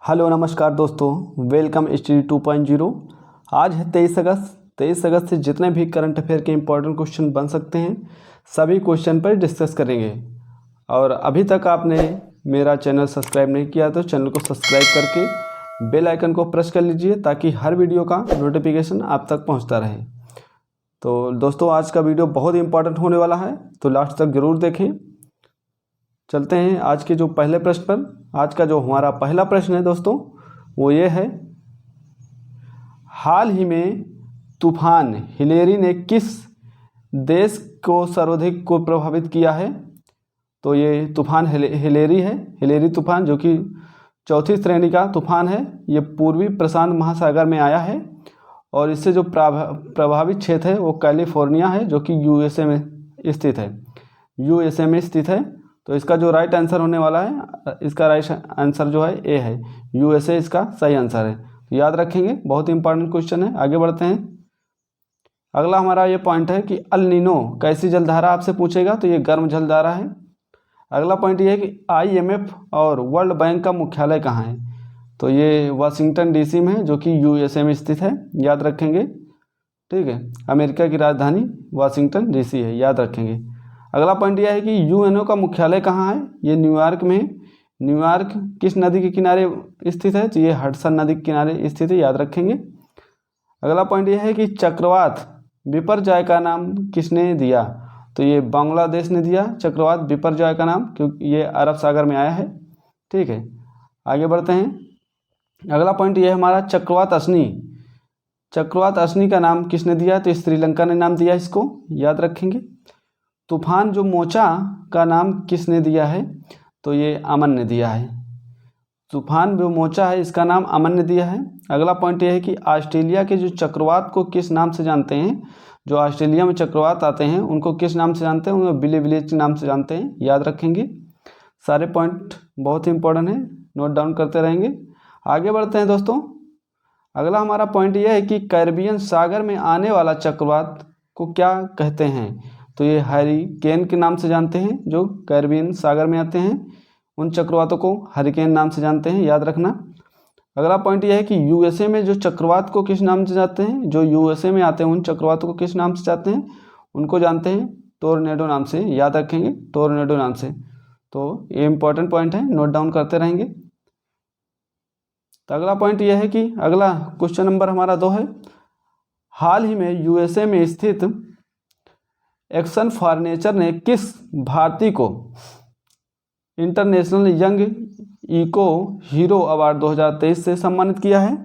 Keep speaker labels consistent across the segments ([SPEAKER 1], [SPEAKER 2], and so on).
[SPEAKER 1] Hello नमस्कार दोस्तों, welcome study 2.0। आज है 23 अगस्त। 23 अगस्त से जितने भी करंट अफेयर के इंपॉर्टेंट क्वेश्चन बन सकते हैं सभी क्वेश्चन पर डिस्कस करेंगे। और अभी तक आपने मेरा चैनल सब्सक्राइब नहीं किया तो चैनल को सब्सक्राइब करके बेल आइकन को प्रेस कर लीजिए ताकि हर वीडियो का नोटिफिकेशन आप तक पहुँचता रहे। तो दोस्तों आज का वीडियो बहुत ही इंपॉर्टेंट होने वाला है, तो लास्ट तक ज़रूर देखें। चलते हैं आज के जो पहले प्रश्न पर। आज का जो हमारा पहला प्रश्न है दोस्तों वो ये है, हाल ही में तूफान हिलेरी ने किस देश को सर्वाधिक को प्रभावित किया है। तो ये तूफान हिलेरी है। हिलेरी तूफान जो कि चौथी श्रेणी का तूफान है, ये पूर्वी प्रशांत महासागर में आया है और इससे जो प्रभावित क्षेत्र है वो कैलिफोर्निया है जो कि यूएसए में स्थित है। तो इसका जो राइट आंसर होने वाला है, इसका राइट आंसर जो है ए है, यूएसए इसका सही आंसर है। तो याद रखेंगे, बहुत ही इंपॉर्टेंट क्वेश्चन है। आगे बढ़ते हैं। अगला हमारा ये पॉइंट है कि अल नीनो कैसी जलधारा आपसे पूछेगा, तो ये गर्म जलधारा है। अगला पॉइंट ये है कि आईएमएफ और वर्ल्ड बैंक का मुख्यालय कहाँ है, तो ये वाशिंगटन डीसी में है जो कि यूएसए में स्थित है, याद रखेंगे। ठीक है, अमेरिका की राजधानी वाशिंगटन डीसी है, याद रखेंगे। अगला पॉइंट यह है कि यूएनओ का मुख्यालय कहाँ है, ये न्यूयॉर्क में है। न्यूयॉर्क किस नदी के किनारे स्थित है, तो ये हडसन नदी के किनारे स्थित है, याद रखेंगे। अगला पॉइंट यह है कि चक्रवात बिपरजॉय का नाम किसने दिया, तो ये बांग्लादेश ने दिया चक्रवात बिपरजॉय का नाम, क्योंकि ये अरब सागर में आया है। ठीक है, आगे बढ़ते हैं। अगला पॉइंट यह है हमारा चक्रवात अश्नि। चक्रवात अश्नि का नाम किसने दिया, तो श्रीलंका ने नाम दिया इसको, याद रखेंगे। तूफान जो मोचा का नाम किसने दिया है, तो ये अमन ने दिया है। तूफान जो मोचा है इसका नाम अमन ने दिया है। अगला पॉइंट यह है कि ऑस्ट्रेलिया के जो चक्रवात को किस नाम से जानते हैं, जो ऑस्ट्रेलिया में चक्रवात आते हैं उनको किस नाम से जानते हैं, उनको बिली विलेज के नाम से जानते हैं, याद रखेंगे। सारे पॉइंट बहुत ही इंपॉर्टेंट है, नोट डाउन करते रहेंगे। आगे बढ़ते हैं दोस्तों। अगला हमारा पॉइंट यह है कि कैरिबियन सागर में आने वाला चक्रवात को क्या कहते हैं, तो ये हरिकेन के नाम से जानते हैं। जो कैरिबियन सागर में आते हैं उन चक्रवातों को हरिकेन नाम से जानते हैं, याद रखना। अगला पॉइंट यह है कि यूएसए में जो चक्रवात को किस नाम से जानते हैं, जो यूएसए में आते हैं उन चक्रवातों को किस नाम से जानते हैं, उनको जानते हैं टोर्नेडो नाम से, याद रखेंगे, टोर्नेडो नाम से। तो ये इंपॉर्टेंट पॉइंट है, नोट डाउन करते रहेंगे। तो अगला पॉइंट यह है कि अगला क्वेश्चन नंबर हमारा 2 है, हाल ही में यूएसए में स्थित एक्शन फॉर नेचर ने किस भारतीय को International Young Eco Hero Award 2023 से सम्मानित किया है।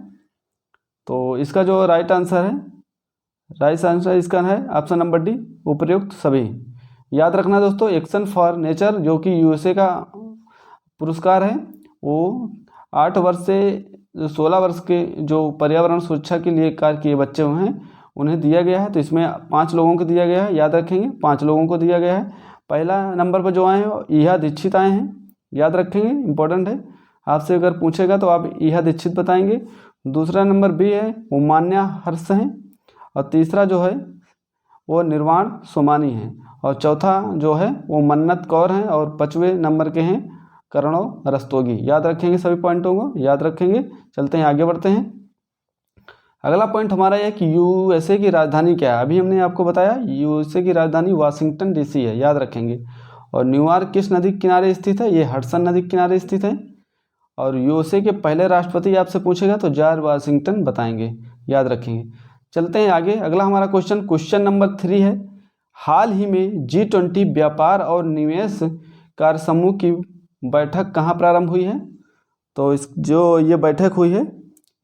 [SPEAKER 1] तो इसका जो राइट आंसर इसका है ऑप्शन नंबर डी, उपयुक्त सभी। याद रखना दोस्तों, एक्शन फॉर नेचर जो कि यूएसए का पुरस्कार है, वो 8 वर्ष से 16 वर्ष के जो पर्यावरण सुरक्षा के लिए कार्य किए बच्चे हुए हैं उन्हें दिया गया है। तो इसमें 5 लोगों को दिया गया है, याद रखेंगे, 5 लोगों को दिया गया है। पहला नंबर पर जो आए हैं ईहा दीक्षित आए हैं, याद रखेंगे, इंपॉर्टेंट है। आपसे अगर पूछेगा तो आप ईहा दीक्षित बताएंगे। दूसरा नंबर बी है वो मान्या हर्ष हैं, और तीसरा जो है वो निर्वाण सोमानी है, और चौथा जो है वो मन्नत कौर हैं, और 5वें नंबर के हैं करणो रस्तोगी। याद रखेंगे, सभी पॉइंटों को याद रखेंगे। चलते हैं, आगे बढ़ते हैं। अगला पॉइंट हमारा यह कि यूएसए की राजधानी क्या है। अभी हमने आपको बताया यूएसए की राजधानी वाशिंगटन डीसी है, याद रखेंगे। और न्यूयॉर्क किस नदी के किनारे स्थित है, ये हडसन नदी के किनारे स्थित है। और यूएसए के पहले राष्ट्रपति आपसे पूछेगा तो जॉर्ज वाशिंगटन बताएंगे, याद रखेंगे। चलते हैं आगे। अगला हमारा क्वेश्चन नंबर 3 है, हाल ही में G20 व्यापार और निवेश कार्य समूह की बैठक कहाँ प्रारंभ हुई है। तो जो ये बैठक हुई है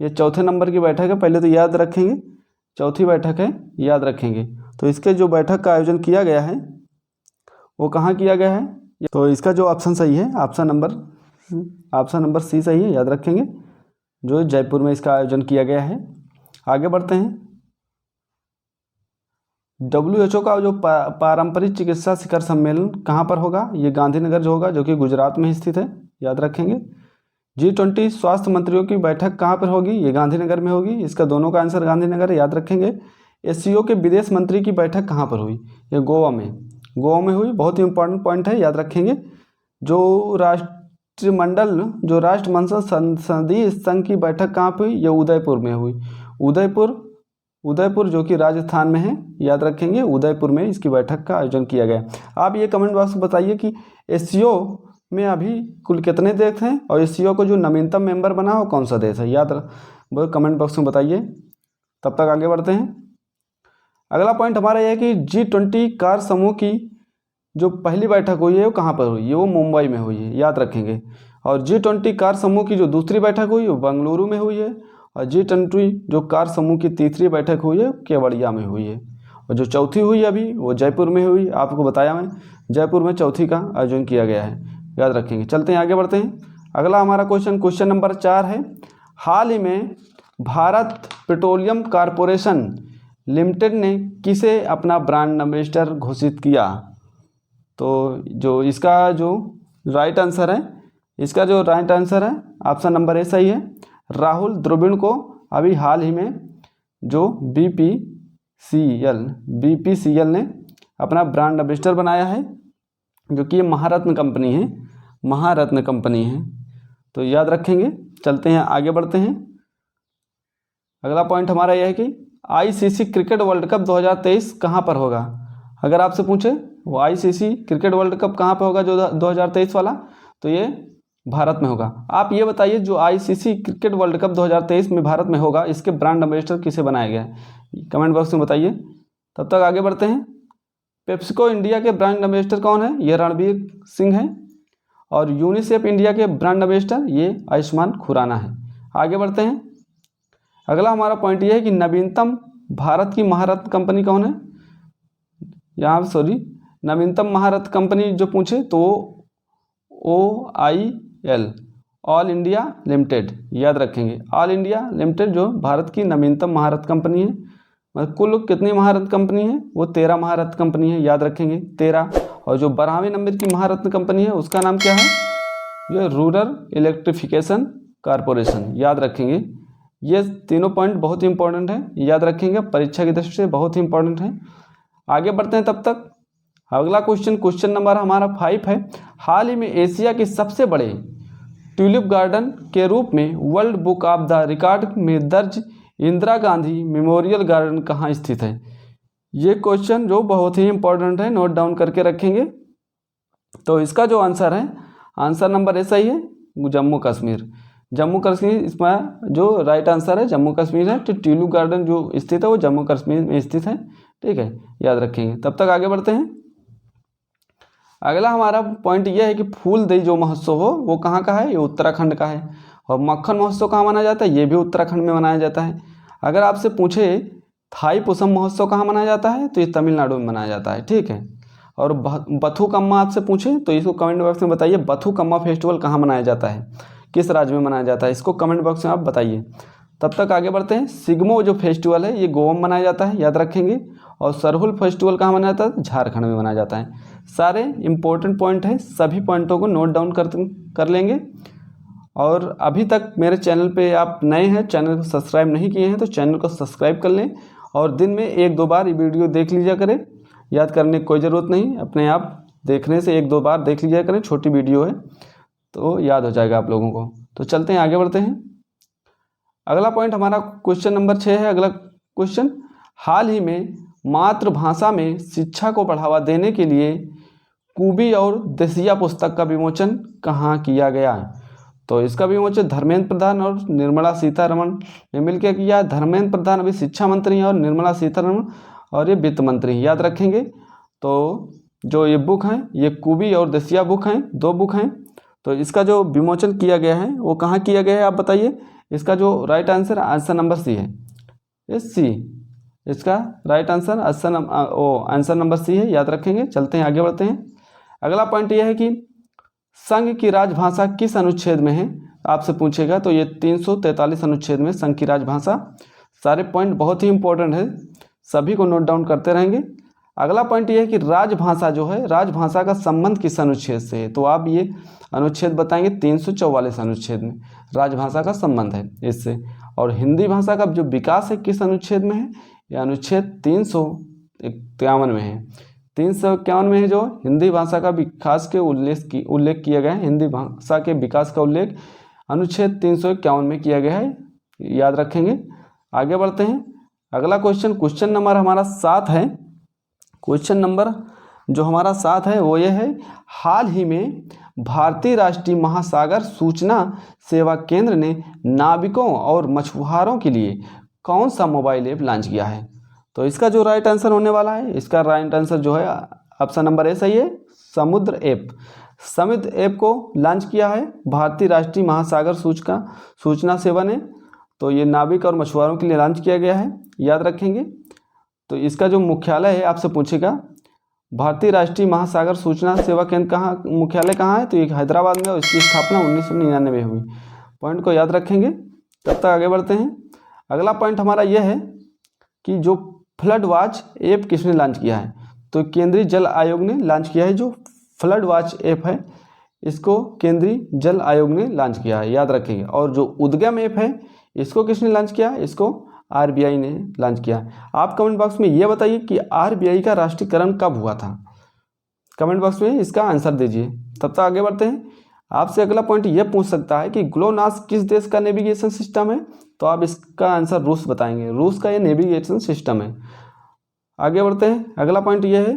[SPEAKER 1] ये चौथे नंबर की बैठक है, पहले तो याद रखेंगे, चौथी बैठक है, याद रखेंगे। तो इसके जो बैठक का आयोजन किया गया है वो कहाँ किया गया है, तो इसका जो ऑप्शन सही है ऑप्शन नंबर सी सही है, याद रखेंगे, जो जयपुर में इसका आयोजन किया गया है। आगे बढ़ते हैं। WHO का जो पारंपरिक चिकित्सा शिखर सम्मेलन कहाँ पर होगा, ये गांधीनगर जो होगा, जो कि गुजरात में स्थित है, याद रखेंगे। G20 स्वास्थ्य मंत्रियों की बैठक कहाँ पर होगी, ये गांधीनगर में होगी, इसका दोनों का आंसर गांधीनगर है, याद रखेंगे। SCO के विदेश मंत्री की बैठक कहाँ पर हुई, ये गोवा में हुई, बहुत ही इंपॉर्टेंट पॉइंट है, याद रखेंगे। जो राष्ट्रमंडल जो राष्ट्रमंडल संसदीय संघ की बैठक कहाँ पे हुई? ये उदयपुर में हुई। उदयपुर जो कि राजस्थान में है, याद रखेंगे उदयपुर में इसकी बैठक का आयोजन किया गया। आप ये कमेंट बॉक्स में बताइए कि एससीओ में अभी कुल कितने देश हैं और एससीओ को जो नवीनतम मेंबर बना वो कौन सा देश है, वो कमेंट बॉक्स में बताइए। तब तक आगे बढ़ते हैं। अगला पॉइंट हमारा यह है कि G20 कार्य समूह की जो पहली बैठक हुई है वो कहाँ पर हुई है? वो मुंबई में हुई है, याद रखेंगे। और G20 कार्य समूह की जो दूसरी बैठक हुई वो बेंगलुरु में हुई है। और G20 जो कार्य समूह की तीसरी बैठक हुई है केवड़िया में हुई है। और जो चौथी हुई अभी वो जयपुर में हुई। आपको बताया मैं, जयपुर में चौथी का आयोजन किया गया है, याद रखेंगे। चलते हैं आगे बढ़ते हैं। अगला हमारा क्वेश्चन नंबर 4 है। हाल ही में भारत पेट्रोलियम कॉरपोरेशन लिमिटेड ने किसे अपना ब्रांड एम्बेसडर घोषित किया? तो जो इसका जो राइट आंसर है, ऑप्शन नंबर ए सही है। राहुल द्रविड़ को अभी हाल ही में जो बीपीसीएल ने अपना ब्रांड एम्बेसडर बनाया है, जो कि ये महारत्न कंपनी है, तो याद रखेंगे। चलते हैं आगे बढ़ते हैं। अगला पॉइंट हमारा यह है कि आईसीसी क्रिकेट वर्ल्ड कप 2023 कहाँ पर होगा? अगर आपसे पूछे वो आईसीसी क्रिकेट वर्ल्ड कप कहाँ पर होगा जो 2023 वाला, तो ये भारत में होगा। आप ये बताइए जो आईसीसी क्रिकेट वर्ल्ड कप 2023 में भारत में होगा, इसके ब्रांड एम्बेसडर किसे बनाया गया है? कमेंट बॉक्स में बताइए। तब तक आगे बढ़ते हैं। पेप्सिको इंडिया के ब्रांड एम्बेसडर कौन है? ये रणवीर सिंह है। और यूनिसेफ इंडिया के ब्रांड एम्बेसडर ये आयुष्मान खुराना है। आगे बढ़ते हैं। अगला हमारा पॉइंट ये है कि नवीनतम भारत की महारत्न कंपनी कौन है? नवीनतम महारत्न कंपनी जो पूछे तो OIL, ऑल इंडिया लिमिटेड, याद रखेंगे। ऑल इंडिया लिमिटेड जो भारत की नवीनतम महारत्न कंपनी है। मतलब कुल कितनी महारत्न कंपनी है? वो 13 महारत्न कंपनी है, याद रखेंगे 13। और जो 12वें नंबर की महारत्न कंपनी है उसका नाम क्या है? जो रूरल इलेक्ट्रिफिकेशन कॉरपोरेशन, याद रखेंगे। ये तीनों पॉइंट बहुत ही इंपॉर्टेंट है, याद रखेंगे, परीक्षा की दृष्टि से बहुत ही इंपॉर्टेंट है। आगे बढ़ते हैं। तब तक अगला क्वेश्चन नंबर हमारा 5 है। हाल ही में एशिया के सबसे बड़े ट्यूलिप गार्डन के रूप में world book of the record में दर्ज इंदिरा गांधी मेमोरियल गार्डन कहाँ स्थित है? ये क्वेश्चन जो बहुत ही इंपॉर्टेंट है, नोट डाउन करके रखेंगे। तो इसका जो आंसर है, आंसर नंबर ए सही है, जम्मू कश्मीर। इसमें जो राइट आंसर है जम्मू कश्मीर है। तो ट्यूलिप गार्डन जो स्थित है वो जम्मू कश्मीर में स्थित है, ठीक है, याद रखेंगे। तब तक आगे बढ़ते हैं। अगला हमारा पॉइंट यह है कि फूलदेई जो महोत्सव हो वो कहाँ का है? ये उत्तराखंड का है। और मक्खन महोत्सव कहाँ मनाया जाता है? ये भी उत्तराखंड में मनाया जाता है। अगर आपसे पूछे थाई पुसम महोत्सव कहाँ मनाया जाता है, तो ये तमिलनाडु में मनाया जाता है, ठीक है। और बथुकम्मा आपसे पूछे तो इसको कमेंट बॉक्स में बताइए, बथुकम्मा फेस्टिवल कहाँ मनाया जाता है, किस राज्य में मनाया जाता है, इसको कमेंट बॉक्स में आप बताइए। तब तक आगे बढ़ते हैं। सिग्मो जो फेस्टिवल है ये गोवा में मनाया जाता है, याद रखेंगे। और सरहुल फेस्टिवल कहाँ मनाया जाता है? झारखंड में मनाया जाता है। सारे इंपॉर्टेंट पॉइंट हैं, सभी पॉइंटों को नोट डाउन कर लेंगे। और अभी तक मेरे चैनल पे आप नए हैं, चैनल को सब्सक्राइब नहीं किए हैं तो चैनल को सब्सक्राइब कर लें। और दिन में 1-2 बार ये वीडियो देख लीजिए करें, याद करने की कोई ज़रूरत नहीं, अपने आप देखने से 1-2 बार देख लीजिए करें, छोटी वीडियो है तो याद हो जाएगा आप लोगों को। तो चलते हैं आगे बढ़ते हैं। अगला पॉइंट हमारा क्वेश्चन नंबर 6 है। अगला क्वेश्चन, हाल ही में मातृभाषा में शिक्षा को बढ़ावा देने के लिए कूबी और देसिया पुस्तक का विमोचन कहाँ किया गया? तो इसका विमोचन धर्मेंद्र प्रधान और निर्मला सीतारमण ने मिलकर किया। धर्मेंद्र प्रधान अभी शिक्षा मंत्री हैं और निर्मला सीतारमण और ये वित्त मंत्री, याद रखेंगे। तो जो ये बुक हैं ये कूबी और देसिया बुक हैं, 2 बुक हैं। तो इसका जो विमोचन किया गया है वो कहाँ किया गया है आप बताइए। इसका जो राइट आंसर नंबर सी है, इसका right answer answer number C है, याद रखेंगे। चलते हैं आगे बढ़ते हैं। अगला पॉइंट यह है कि संघ की राजभाषा किस अनुच्छेद में है आपसे पूछेगा, तो ये 343 अनुच्छेद में संघ की राजभाषा। सारे पॉइंट बहुत ही इंपॉर्टेंट है, सभी को नोट डाउन करते रहेंगे। अगला पॉइंट ये है कि राजभाषा जो है, राजभाषा का संबंध किस अनुच्छेद से है, तो आप ये अनुच्छेद बताएंगे 344 अनुच्छेद में राजभाषा का संबंध है इससे। और हिंदी भाषा का जो विकास है किस अनुच्छेद में है, यह अनुच्छेद 351 में है। 351 में है जो हिंदी भाषा का विकास के उल्लेख किया गया है, हिंदी भाषा के विकास का उल्लेख अनुच्छेद 351 में किया गया है, याद रखेंगे। आगे बढ़ते हैं। अगला क्वेश्चन नंबर हमारा 7 है। क्वेश्चन नंबर जो हमारा 7 है वो ये है, हाल ही में भारतीय राष्ट्रीय महासागर सूचना सेवा केंद्र ने नाविकों और मछुआरों के लिए कौन सा मोबाइल ऐप लॉन्च किया है? तो इसका जो राइट आंसर होने वाला है, इसका राइट आंसर जो है ऑप्शन नंबर ए सही है, समुद्र ऐप को लॉन्च किया है भारतीय राष्ट्रीय महासागर सूचना सेवा ने। तो ये नाविक और मछुआरों के लिए लॉन्च किया गया है, याद रखेंगे। तो इसका जो मुख्यालय है आपसे पूछेगा, भारतीय राष्ट्रीय महासागर सूचना सेवा केंद्र मुख्यालय कहाँ है? तो एक हैदराबाद में, और इसकी स्थापना 1999 में हुई। पॉइंट को याद रखेंगे। तब तक आगे बढ़ते हैं। अगला पॉइंट हमारा यह है कि जो फ्लड वॉच ऐप किसने लॉन्च किया है? तो केंद्रीय जल आयोग ने लॉन्च किया है। जो फ्लड वॉच ऐप है इसको केंद्रीय जल आयोग ने लॉन्च किया है, याद रखेंगे। और जो उद्गम ऐप है इसको किसने लॉन्च किया? इसको आरबीआई ने लॉन्च किया। आप कमेंट बॉक्स में ये बताइए कि आरबीआई का राष्ट्रीयकरण कब हुआ था? कमेंट बॉक्स में इसका आंसर दीजिए। तब तक आगे बढ़ते हैं। आपसे अगला पॉइंट ये पूछ सकता है कि ग्लोनास किस देश का नेविगेशन सिस्टम है? तो आप इसका आंसर रूस बताएंगे। रूस का ये नेविगेशन सिस्टम है। आगे बढ़ते हैं। अगला पॉइंट ये है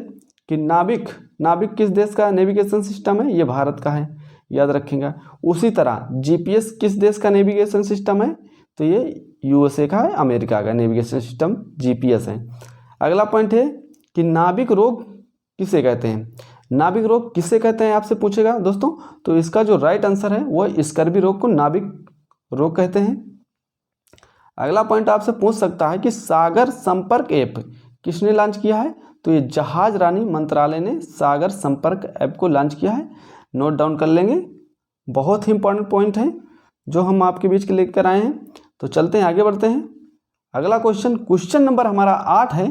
[SPEAKER 1] कि नाविक किस देश का नेविगेशन सिस्टम है? ये भारत का है, याद रखेंगे। उसी तरह जीपीएस किस देश का नेविगेशन सिस्टम है? तो ये यूएसए का है, अमेरिका का नेविगेशन सिस्टम जीपीएस है। अगला पॉइंट है कि नाविक रोग किसे कहते हैं? नाविक रोग किसे कहते हैं आपसे पूछेगा दोस्तों। तो इसका जो राइट आंसर है वो स्कर्वी रोग को नाविक रोग कहते हैं। अगला पॉइंट आपसे पूछ सकता है कि सागर संपर्क ऐप किसने लॉन्च किया है? तो ये जहाज रानी मंत्रालय ने सागर संपर्क ऐप को लॉन्च किया है, नोट डाउन कर लेंगे। बहुत ही इंपॉर्टेंट पॉइंट है जो हम आपके बीच के लेकर आए हैं। तो चलते हैं, आगे बढ़ते हैं। अगला क्वेश्चन नंबर हमारा 8 है।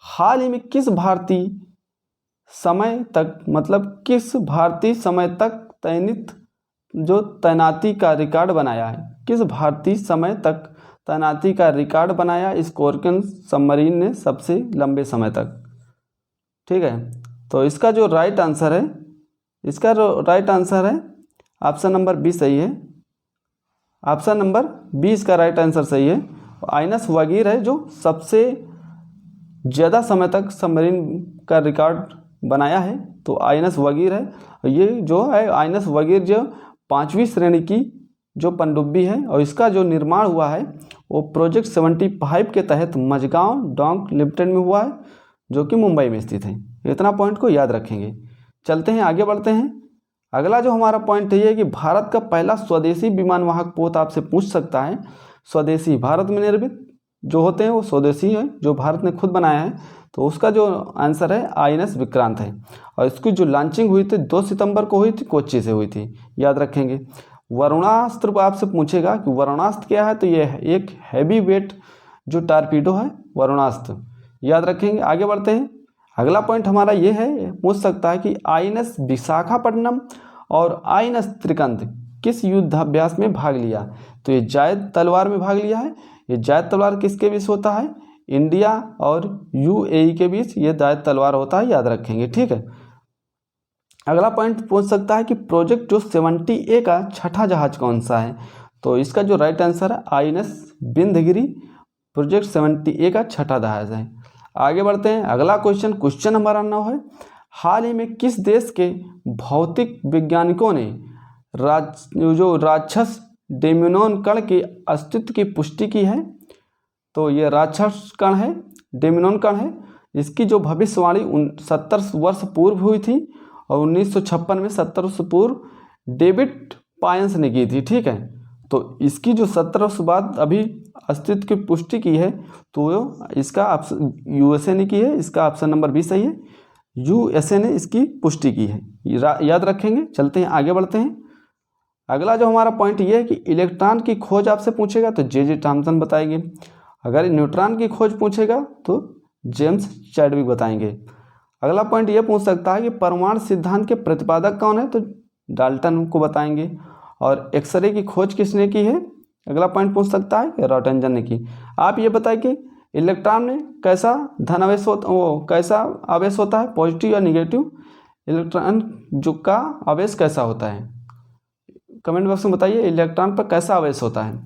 [SPEAKER 1] हाल ही में किस भारतीय समय तक तैनाती का रिकॉर्ड बनाया है? किस भारतीय समय तक तैनाती का रिकॉर्ड बनाया स्कॉर्पियन सबमरीन ने सबसे लंबे समय तक? ठीक है, तो इसका जो राइट आंसर है ऑप्शन नंबर बी सही है। ऑप्शन नंबर 20 का राइट आंसर सही है। आइनस वागिर है जो सबसे ज़्यादा समय तक सबमरीन का रिकॉर्ड बनाया है, तो आइनस वागिर है। ये जो है आइनस वागिर जो 5वीं श्रेणी की जो पनडुब्बी है, और इसका जो निर्माण हुआ है वो प्रोजेक्ट 75 के तहत मझगांव डॉक लिमिटेड में हुआ है, जो कि मुंबई में स्थित है। इतना पॉइंट को याद रखेंगे। चलते हैं, आगे बढ़ते हैं। अगला जो हमारा पॉइंट है कि भारत का पहला स्वदेशी विमान वाहक पोत आपसे पूछ सकता है। स्वदेशी भारत में निर्मित जो होते हैं वो स्वदेशी है, जो भारत ने खुद बनाया है। तो उसका जो आंसर है आईएनएस विक्रांत है, और इसकी जो लॉन्चिंग हुई थी 2 सितंबर को हुई थी, कोच्चि से हुई थी, याद रखेंगे। वरुणास्त्र आपसे पूछेगा कि वरुणास्त्र क्या है, तो ये है एक हैवी वेट जो टारपीडो है, वरुणास्त्र, याद रखेंगे। आगे बढ़ते हैं। अगला पॉइंट हमारा ये है, पूछ सकता है कि आईएनएस विशाखापट्टनम और आईएनएस त्रिकंत किस युद्धाभ्यास में भाग लिया? तो ये जायद तलवार में भाग लिया है। ये जायद तलवार किसके बीच होता है? इंडिया और यूएई के बीच ये जायद तलवार होता है, याद रखेंगे। ठीक है, अगला पॉइंट पूछ सकता है कि प्रोजेक्ट जो 70A का छठा जहाज कौन सा है? तो इसका जो राइट आंसर है आईएनएस बिंदगिरी, प्रोजेक्ट 70A का छठा जहाज है। आगे बढ़ते हैं। अगला क्वेश्चन नंबर 9 है। हाल ही में किस देश के भौतिक वैज्ञानिकों ने जो राक्षस डेमिनोन कण के अस्तित्व की पुष्टि की है? तो ये राक्षस कण है, डेमिनोन कण है। इसकी जो भविष्यवाणी 70 वर्ष पूर्व हुई थी, और 1956 में 70 वर्ष पूर्व डेविड पायंस ने की थी। ठीक है, तो इसकी जो 17 वर्ष बाद अभी अस्तित्व की पुष्टि की है, तो इसका यूएसए ने की है। इसका ऑप्शन नंबर बी सही है, यूएसए ने इसकी पुष्टि की है, याद रखेंगे। चलते हैं, आगे बढ़ते हैं। अगला जो हमारा पॉइंट ये है कि इलेक्ट्रॉन की खोज आपसे पूछेगा तो जे थॉमसन बताएंगे। अगर न्यूट्रॉन की खोज पूछेगा तो जेम्स चैडविक बताएंगे। अगला पॉइंट ये पूछ सकता है कि परमाणु सिद्धांत के प्रतिपादक कौन है? तो डाल्टन को बताएंगे। और एक्सरे की खोज किसने की है? अगला पॉइंट पूछ सकता है कि रॉटंजन ने की। आप ये बताएं कि इलेक्ट्रॉन में कैसा धन आवेश होता, वो कैसा आवेश होता है, पॉजिटिव या निगेटिव, इलेक्ट्रॉन जो का आवेश कैसा होता है, कमेंट बॉक्स में बताइए इलेक्ट्रॉन पर कैसा आवेश होता है।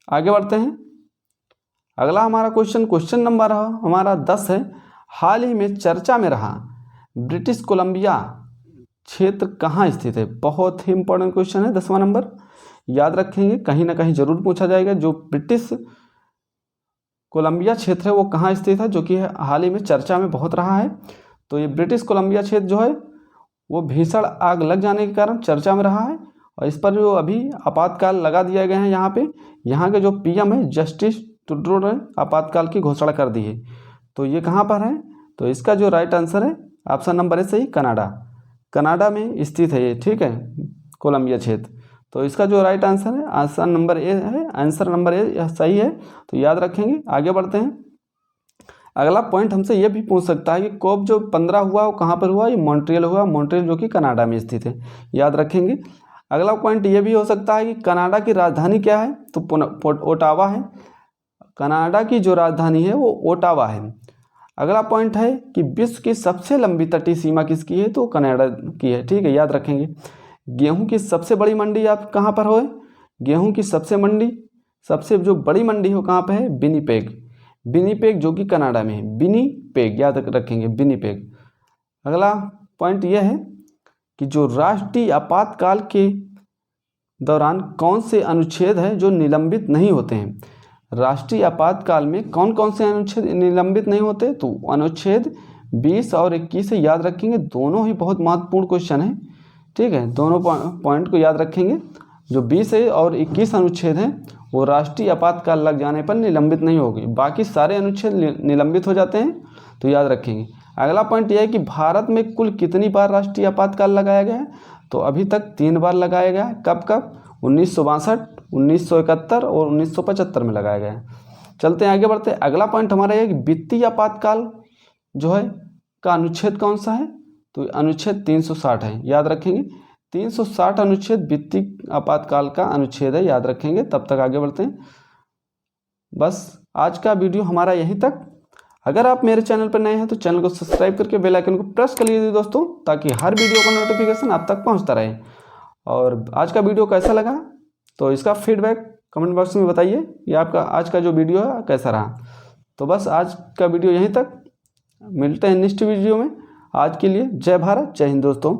[SPEAKER 1] आगे बढ़ते हैं। अगला हमारा क्वेश्चन नंबर हमारा 10 है। हाल ही में चर्चा में रहा ब्रिटिश कोलंबिया क्षेत्र कहाँ स्थित है। बहुत ही इंपॉर्टेंट क्वेश्चन है, 10वां नंबर, याद रखेंगे, कहीं ना कहीं जरूर पूछा जाएगा। जो ब्रिटिश कोलंबिया क्षेत्र है वो कहाँ स्थित है, जो कि हाल ही में चर्चा में बहुत रहा है। तो ये ब्रिटिश कोलंबिया क्षेत्र जो है वो भीषण आग लग जाने के कारण चर्चा में रहा है, और इस पर जो अभी आपातकाल लगा दिया गया है यहाँ पे, यहाँ के जो पीएम है जस्टिस ट्रूडो ने आपातकाल की घोषणा कर दी है। तो ये कहाँ पर है, तो इसका जो राइट आंसर है ऑप्शन नंबर ए सही, कनाडा में स्थित है ये, ठीक है, कोलंबिया क्षेत्र। तो इसका जो राइट आंसर है आंसर नंबर ए है, आंसर नंबर ए सही है, तो याद रखेंगे। आगे बढ़ते हैं। अगला पॉइंट हमसे ये भी पूछ सकता है कि कोप जो 15 हुआ वो कहाँ पर हुआ, ये मॉन्ट्रियल हुआ, मॉन्ट्रियल जो कि कनाडा में स्थित है, याद रखेंगे। अगला पॉइंट ये भी हो सकता है कि कनाडा की राजधानी क्या है, तो ओटावा है, कनाडा की जो राजधानी है वो ओटावा है। अगला पॉइंट है कि विश्व की सबसे लंबी तटीय सीमा किसकी है, तो कनाडा की है, ठीक है, याद रखेंगे। गेहूं की सबसे बड़ी मंडी आप कहाँ पर हो, गेहूं की सबसे जो बड़ी मंडी हो कहाँ पे है, विनीपेग जो कि कनाडा में है, विनीपेग, याद रखेंगे, विनीपेग। अगला पॉइंट यह है कि जो राष्ट्रीय आपातकाल के दौरान कौन से अनुच्छेद हैं जो निलंबित नहीं होते हैं। राष्ट्रीय आपातकाल में कौन कौन से अनुच्छेद निलंबित नहीं होते, तो अनुच्छेद 20 और 21 से याद रखेंगे, दोनों ही बहुत महत्वपूर्ण क्वेश्चन है, ठीक है, दोनों पॉइंट को याद रखेंगे। जो 20 है और 21 अनुच्छेद हैं वो राष्ट्रीय आपातकाल लग जाने पर निलंबित नहीं होगी, बाकी सारे अनुच्छेद निलंबित हो जाते हैं, तो याद रखेंगे। अगला पॉइंट यह है कि भारत में कुल कितनी बार राष्ट्रीय आपातकाल लगाया गया है, तो अभी तक 3 बार लगाया गया है। कब 1962, 1971 और 1975 में लगाया गया है। चलते हैं आगे बढ़ते हैं। अगला पॉइंट हमारा है कि वित्तीय आपातकाल जो है का अनुच्छेद कौन सा है, तो अनुच्छेद 360 है, याद रखेंगे। 360 अनुच्छेद वित्तीय आपातकाल का अनुच्छेद है, याद रखेंगे। तब तक आगे बढ़ते हैं। बस आज का वीडियो हमारा यहीं तक। अगर आप मेरे चैनल पर नए हैं तो चैनल को सब्सक्राइब करके बेल आइकन को प्रेस कर लीजिए दोस्तों, ताकि हर वीडियो का नोटिफिकेशन आप तक पहुंचता रहे। और आज का वीडियो कैसा लगा तो इसका फीडबैक कमेंट बॉक्स में बताइए, या आपका आज का जो वीडियो है कैसा रहा। तो बस आज का वीडियो यहीं तक, मिलते हैं नेक्स्ट वीडियो में। आज के लिए जय भारत, जय हिंद दोस्तों।